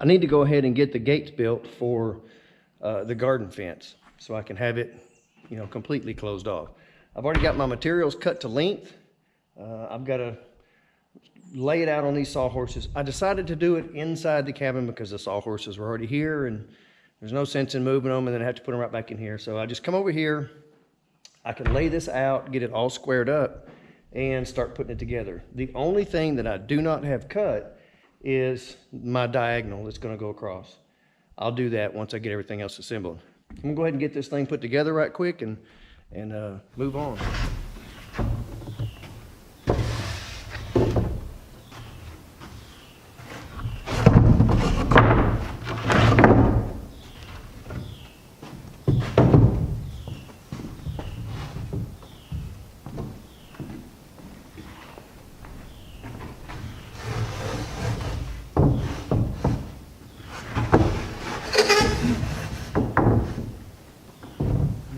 I need to go ahead and get the gates built for the garden fence so I can have it, you know, completely closed off. I've already got my materials cut to length. I've got to lay it out on these sawhorses. I decided to do it inside the cabin because the sawhorses were already here and there's no sense in moving them and then I have to put them right back in here. So I just come over here. I can lay this out, get it all squared up, and start putting it together. The only thing that I do not have cut is my diagonal that's going to go across. I'll do that once I get everything else assembled. I'm going to go ahead and get this thing put together right quick and move on.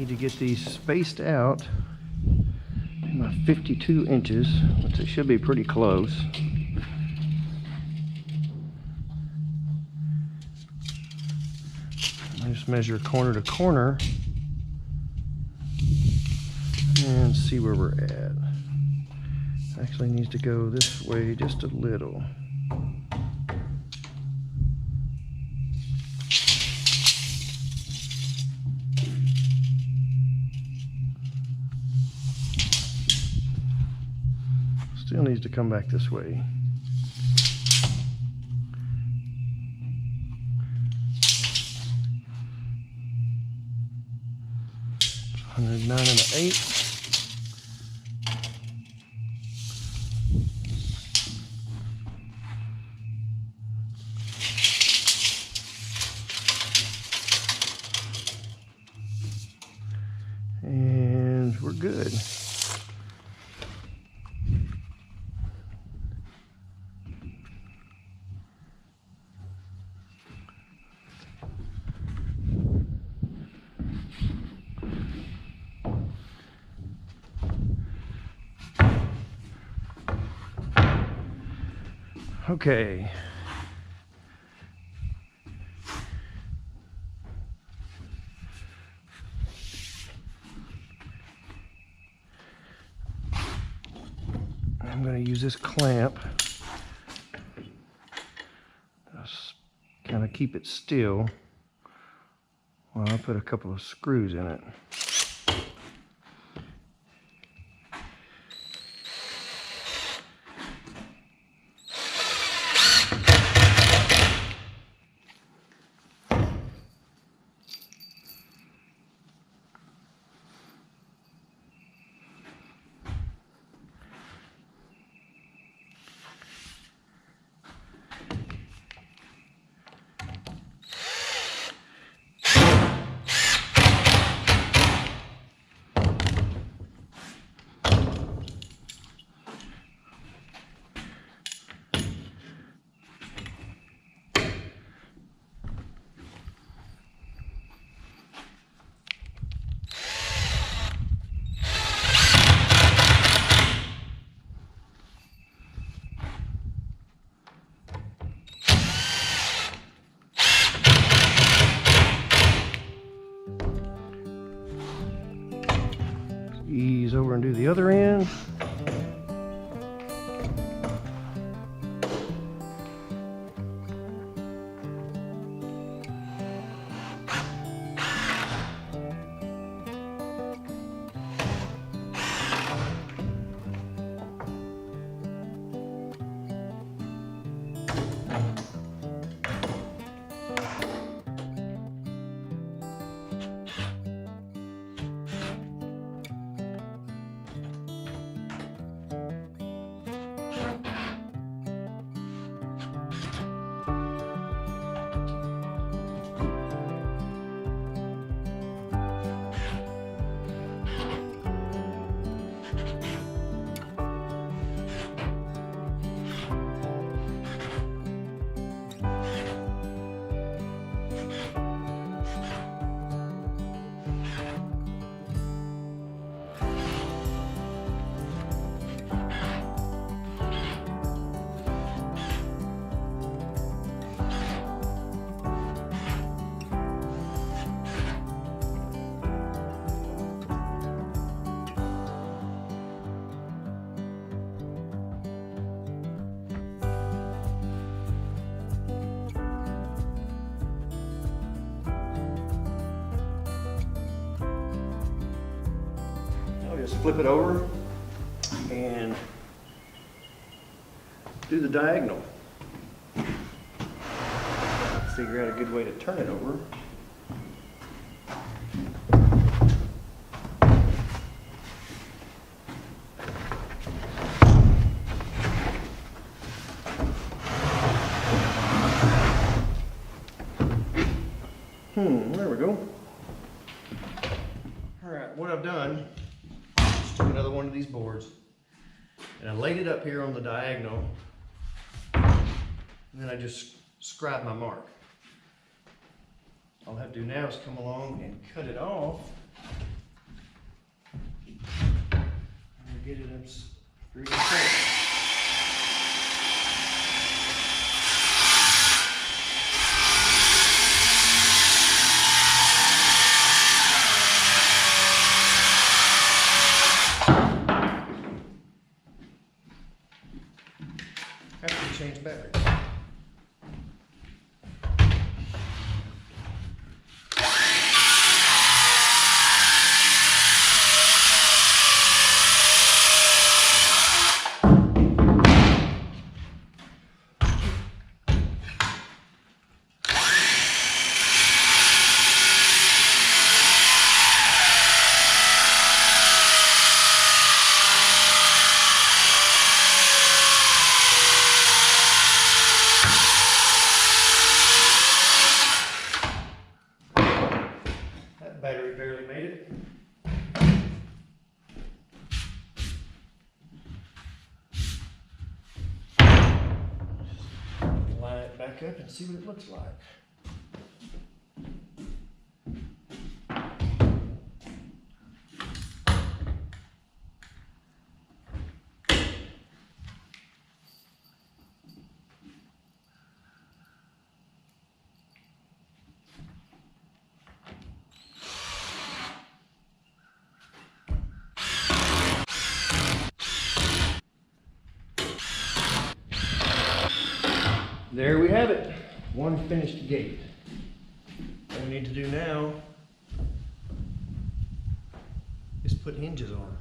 To get these spaced out in my 52 inches, which it should be pretty close. I just measure corner to corner and see where we're at. Actually needs to go this way just a little. Still needs to come back this way. $109 1/8. And we're good. Okay. I'm going to use this clamp. Just kind of keep it still while I put a couple of screws in it. Ease over and do the other end. just flip it over and do the diagonal. Figure out a good way to turn it over. There we go. All right, what I've done, just took another one of these boards and I laid it up here on the diagonal, and then I just scribed my mark. All I have to do now is come along and cut it off and get it up through the center. Have to change batteries. Battery barely made it. Just line it back up and see what it looks like. There we have it, one finished gate. What we need to do now is put hinges on.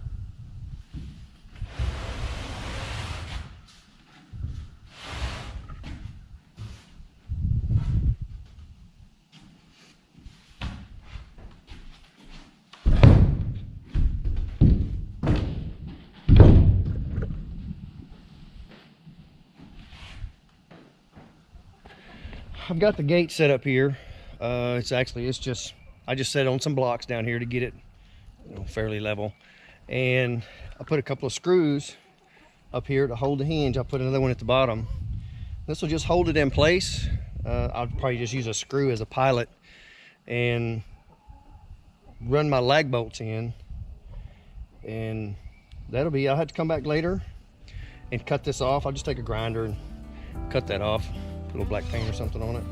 I've got the gate set up here. I just set it on some blocks down here to get it, fairly level. And I put a couple of screws up here to hold the hinge. I'll put another one at the bottom. This will just hold it in place. I'll probably just use a screw as a pilot and run my lag bolts in. And that'll be, I'll have to come back later and cut this off. I'll just take a grinder and cut that off. Put a little black paint or something on it.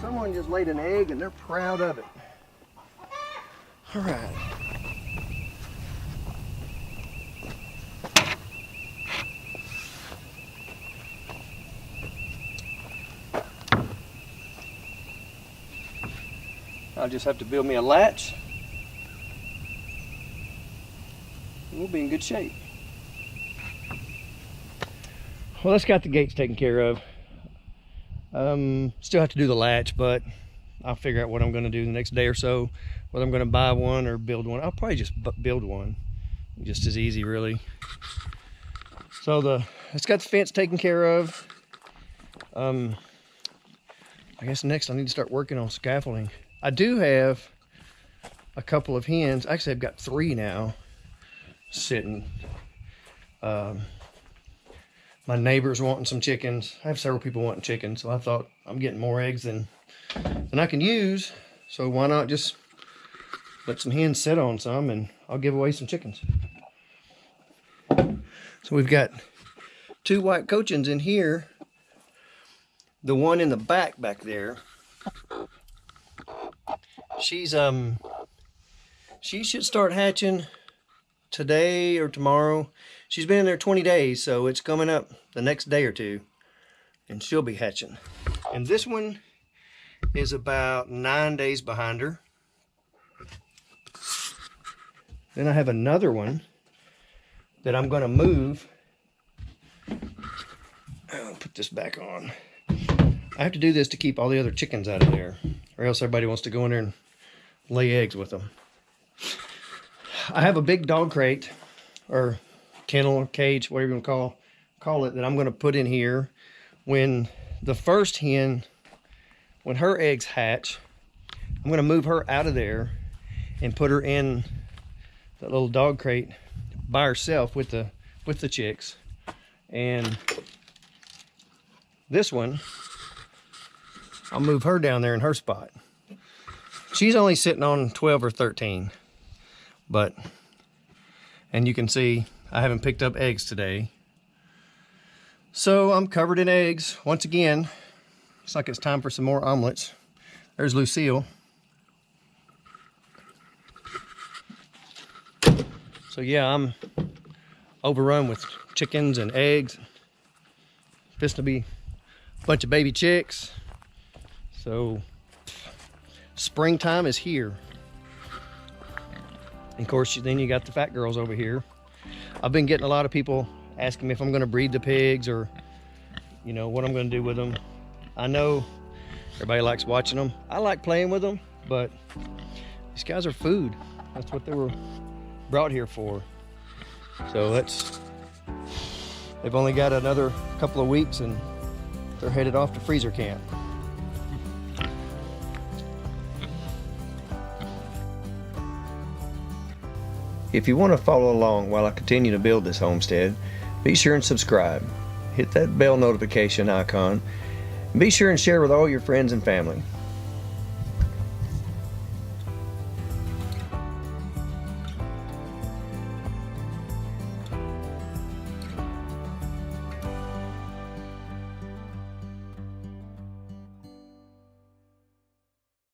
Someone just laid an egg and they're proud of it. All right. I'll just have to build me a latch. We'll be in good shape. Well, that's got the gates taken care of. Still have to do the latch, but I'll figure out what I'm going to do the next day or so, whether I'm going to buy one or build one. I'll probably just build one, just as easy, really. So it's got the fence taken care of. I guess next I need to start working on scaffolding. I do have a couple of hens. Actually, I've got 3 now sitting. My neighbor's wanting some chickens. I have several people wanting chickens, so I thought I'm getting more eggs than I can use. So why not just let some hens sit on some, and I'll give away some chickens. So we've got 2 white cochins in here. The one in the back there, she should start hatching today or tomorrow. She's been in there 20 days, so it's coming up the next day or 2, and she'll be hatching. And this one is about 9 days behind her. Then I have another one that I'm going to move. I'll put this back on. I have to do this to keep all the other chickens out of there, or else everybody wants to go in there and lay eggs with them. I have a big dog crate, or kennel, cage, whatever you want to call it, that I'm going to put in here. When the first hen, when her eggs hatch, I'm going to move her out of there and put her in that little dog crate by herself with the chicks. And this one, I'll move her down there in her spot. She's only sitting on 12 or 13, and you can see I haven't picked up eggs today. So I'm covered in eggs. Once again, looks like it's time for some more omelets. There's Lucille. So yeah, I'm overrun with chickens and eggs. This will be a bunch of baby chicks. So springtime is here. And of course, then you got the fat girls over here. I've been getting a lot of people asking me if I'm going to breed the pigs, or you know what I'm going to do with them. I know everybody likes watching them. I like playing with them, but these guys are food. That's what they were brought here for. So they've only got another couple of weeks and they're headed off to freezer camp. If you want to follow along while I continue to build this homestead, be sure and subscribe. Hit that bell notification icon. And be sure and share with all your friends and family.